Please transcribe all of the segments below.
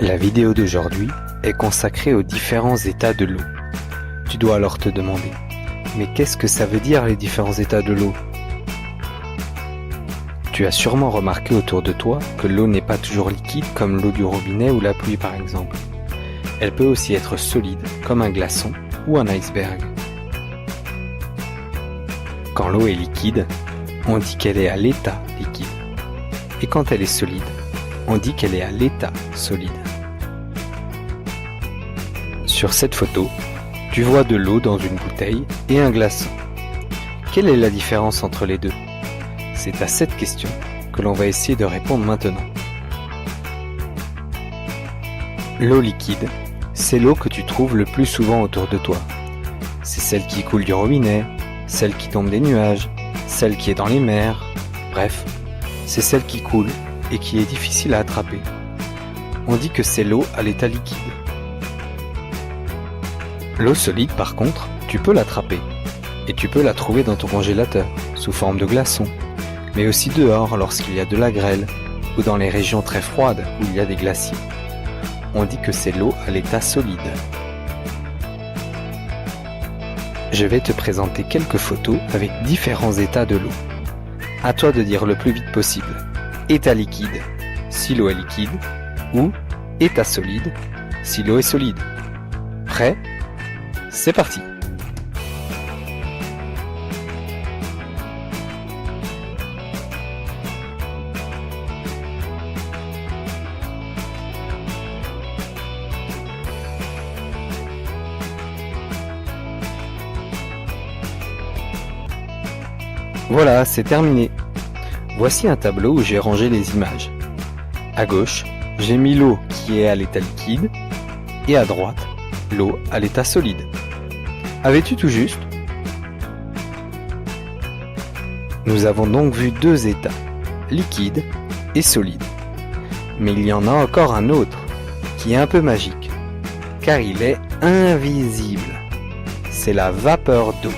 La vidéo d'aujourd'hui est consacrée aux différents états de l'eau. Tu dois alors te demander, mais qu'est-ce que ça veut dire les différents états de l'eau? Tu as sûrement remarqué autour de toi que l'eau n'est pas toujours liquide comme l'eau du robinet ou la pluie par exemple. Elle peut aussi être solide comme un glaçon ou un iceberg. Quand l'eau est liquide, on dit qu'elle est à l'état liquide. Et quand elle est solide, on dit qu'elle est à l'état solide. Sur cette photo, tu vois de l'eau dans une bouteille et un glaçon. Quelle est la différence entre les deux? C'est à cette question que l'on va essayer de répondre maintenant. L'eau liquide, c'est l'eau que tu trouves le plus souvent autour de toi. C'est celle qui coule du robinet, celle qui tombe des nuages, celle qui est dans les mers, bref, c'est celle qui coule et qui est difficile à attraper. On dit que c'est l'eau à l'état liquide. L'eau solide par contre, tu peux l'attraper et tu peux la trouver dans ton congélateur sous forme de glaçons, mais aussi dehors lorsqu'il y a de la grêle ou dans les régions très froides où il y a des glaciers. On dit que c'est l'eau à l'état solide. Je vais te présenter quelques photos avec différents états de l'eau. À toi de dire le plus vite possible état liquide si l'eau est liquide ou état solide si l'eau est solide. Prêt? C'est parti! Voilà, c'est terminé. Voici un tableau où j'ai rangé les images. À gauche, j'ai mis l'eau qui est à l'état liquide et à droite, l'eau à l'état solide. Avais-tu tout juste? Nous avons donc vu deux états, liquide et solide. Mais il y en a encore un autre, qui est un peu magique, car il est invisible. C'est la vapeur d'eau.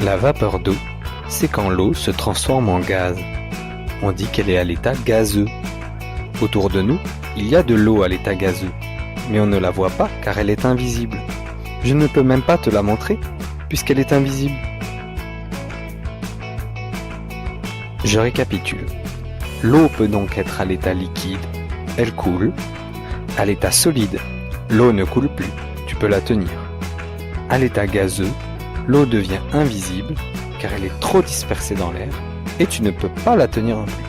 La vapeur d'eau, c'est quand l'eau se transforme en gaz. On dit qu'elle est à l'état gazeux. Autour de nous, il y a de l'eau à l'état gazeux, mais on ne la voit pas car elle est invisible. Je ne peux même pas te la montrer, puisqu'elle est invisible. Je récapitule. L'eau peut donc être à l'état liquide, elle coule. À l'état solide, l'eau ne coule plus, tu peux la tenir. À l'état gazeux, l'eau devient invisible car elle est trop dispersée dans l'air et tu ne peux pas la tenir non plus.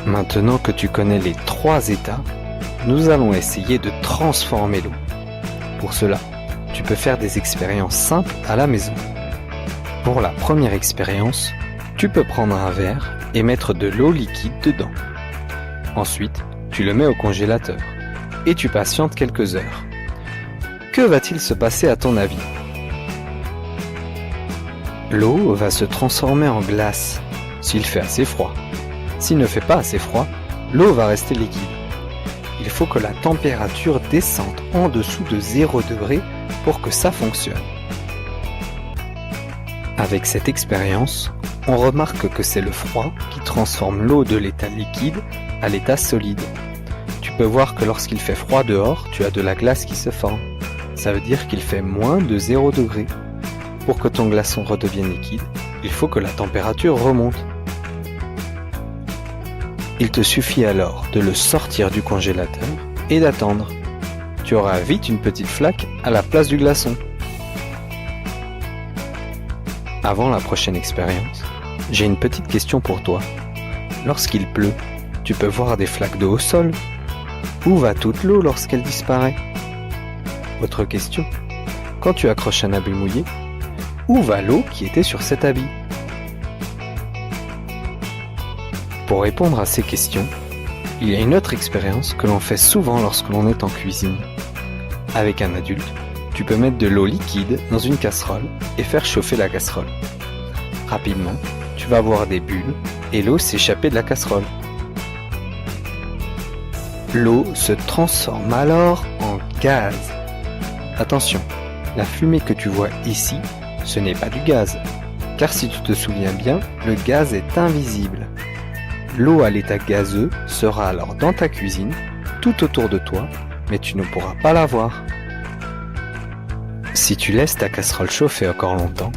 Maintenant que tu connais les trois états, nous allons essayer de transformer l'eau. Pour cela, tu peux faire des expériences simples à la maison. Pour la première expérience, tu peux prendre un verre et mettre de l'eau liquide dedans. Ensuite, tu le mets au congélateur et tu patientes quelques heures. Que va-t-il se passer à ton avis? L'eau va se transformer en glace s'il fait assez froid. S'il ne fait pas assez froid, l'eau va rester liquide. Il faut que la température descende en dessous de 0 degré pour que ça fonctionne. Avec cette expérience, on remarque que c'est le froid qui transforme l'eau de l'état liquide à l'état solide. Tu peux voir que lorsqu'il fait froid dehors, tu as de la glace qui se forme. Ça veut dire qu'il fait moins de 0 degré. Pour que ton glaçon redevienne liquide, il faut que la température remonte. Il te suffit alors de le sortir du congélateur et d'attendre. Tu auras vite une petite flaque à la place du glaçon. Avant la prochaine expérience, j'ai une petite question pour toi. Lorsqu'il pleut, tu peux voir des flaques d'eau au sol. Où va toute l'eau lorsqu'elle disparaît? Autre question. Quand tu accroches un habit mouillé, où va l'eau qui était sur cet habit? Pour répondre à ces questions, il y a une autre expérience que l'on fait souvent lorsque l'on est en cuisine. Avec un adulte, tu peux mettre de l'eau liquide dans une casserole et faire chauffer la casserole. Rapidement, tu vas voir des bulles et l'eau s'échapper de la casserole. L'eau se transforme alors en gaz. Attention, la fumée que tu vois ici, ce n'est pas du gaz, car si tu te souviens bien, le gaz est invisible. L'eau à l'état gazeux sera alors dans ta cuisine, tout autour de toi, mais tu ne pourras pas la voir. Si tu laisses ta casserole chauffer encore longtemps,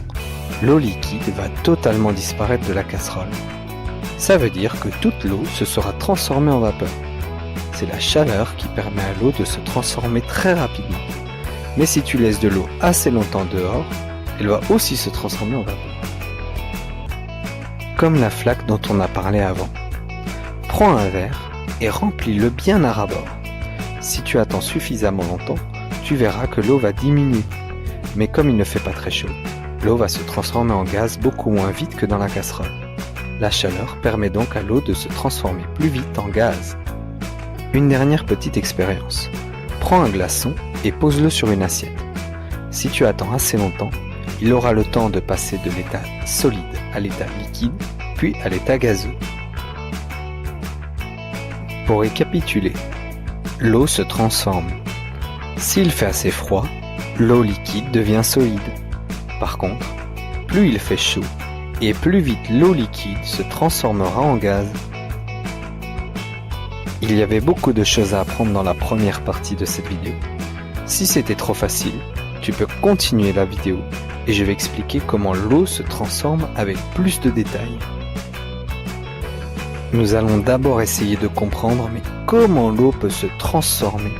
l'eau liquide va totalement disparaître de la casserole. Ça veut dire que toute l'eau se sera transformée en vapeur. C'est la chaleur qui permet à l'eau de se transformer très rapidement. Mais si tu laisses de l'eau assez longtemps dehors, elle va aussi se transformer en vapeur. Comme la flaque dont on a parlé avant. Prends un verre et remplis-le bien à ras-bord. Si tu attends suffisamment longtemps, tu verras que l'eau va diminuer. Mais comme il ne fait pas très chaud, l'eau va se transformer en gaz beaucoup moins vite que dans la casserole. La chaleur permet donc à l'eau de se transformer plus vite en gaz. Une dernière petite expérience. Prends un glaçon et pose-le sur une assiette. Si tu attends assez longtemps, il aura le temps de passer de l'état solide à l'état liquide, puis à l'état gazeux. Pour récapituler, l'eau se transforme. S'il fait assez froid, l'eau liquide devient solide. Par contre, plus il fait chaud, et plus vite l'eau liquide se transformera en gaz. Il y avait beaucoup de choses à apprendre dans la première partie de cette vidéo. Si c'était trop facile, tu peux continuer la vidéo et je vais expliquer comment l'eau se transforme avec plus de détails. Nous allons d'abord essayer de comprendre mais comment l'eau peut se transformer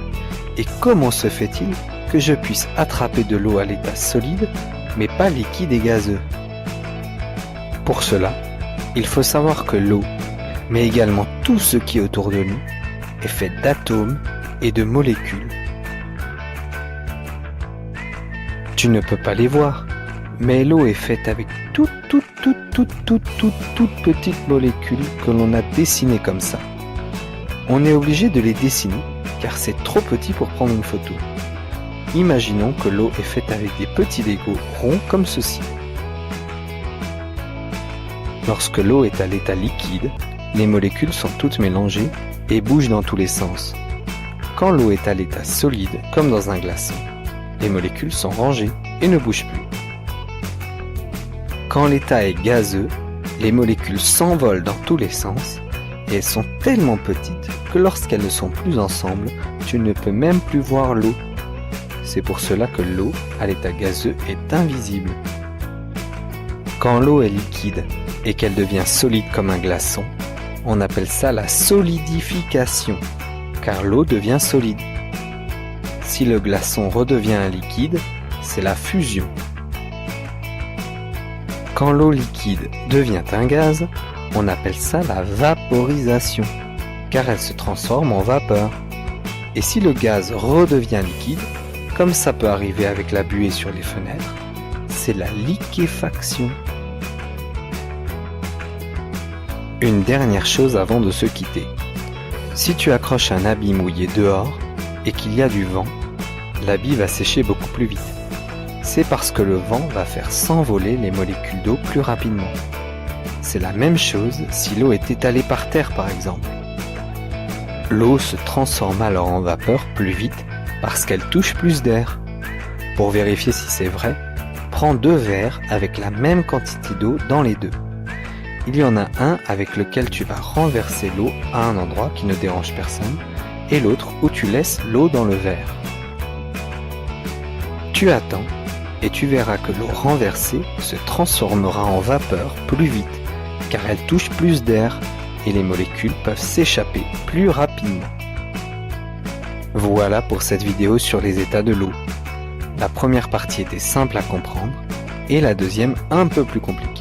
et comment se fait-il que je puisse attraper de l'eau à l'état solide mais pas liquide et gazeux. Pour cela, il faut savoir que l'eau, mais également tout ce qui est autour de nous, est fait d'atomes et de molécules. Tu ne peux pas les voir, mais l'eau est faite avec toutes petites molécules que l'on a dessinées comme ça. On est obligé de les dessiner car c'est trop petit pour prendre une photo. Imaginons que l'eau est faite avec des petits Legos ronds comme ceci. Lorsque l'eau est à l'état liquide, les molécules sont toutes mélangées et bougent dans tous les sens. Quand l'eau est à l'état solide, comme dans un glaçon, les molécules sont rangées et ne bougent plus. Quand l'état est gazeux, les molécules s'envolent dans tous les sens et elles sont tellement petites que lorsqu'elles ne sont plus ensemble, tu ne peux même plus voir l'eau. C'est pour cela que l'eau à l'état gazeux est invisible. Quand l'eau est liquide et qu'elle devient solide comme un glaçon, on appelle ça la solidification, car l'eau devient solide. Si le glaçon redevient un liquide, c'est la fusion. Quand l'eau liquide devient un gaz, on appelle ça la vaporisation, car elle se transforme en vapeur. Et si le gaz redevient liquide, comme ça peut arriver avec la buée sur les fenêtres, c'est la liquéfaction. Une dernière chose avant de se quitter. Si tu accroches un habit mouillé dehors et qu'il y a du vent, l'habit va sécher beaucoup plus vite. C'est parce que le vent va faire s'envoler les molécules d'eau plus rapidement. C'est la même chose si l'eau est étalée par terre par exemple. L'eau se transforme alors en vapeur plus vite parce qu'elle touche plus d'air. Pour vérifier si c'est vrai, prends 2 verres avec la même quantité d'eau dans les deux. Il y en a un avec lequel tu vas renverser l'eau à un endroit qui ne dérange personne et l'autre où tu laisses l'eau dans le verre. Tu attends et tu verras que l'eau renversée se transformera en vapeur plus vite car elle touche plus d'air et les molécules peuvent s'échapper plus rapidement. Voilà pour cette vidéo sur les états de l'eau. La première partie était simple à comprendre et la deuxième un peu plus compliquée.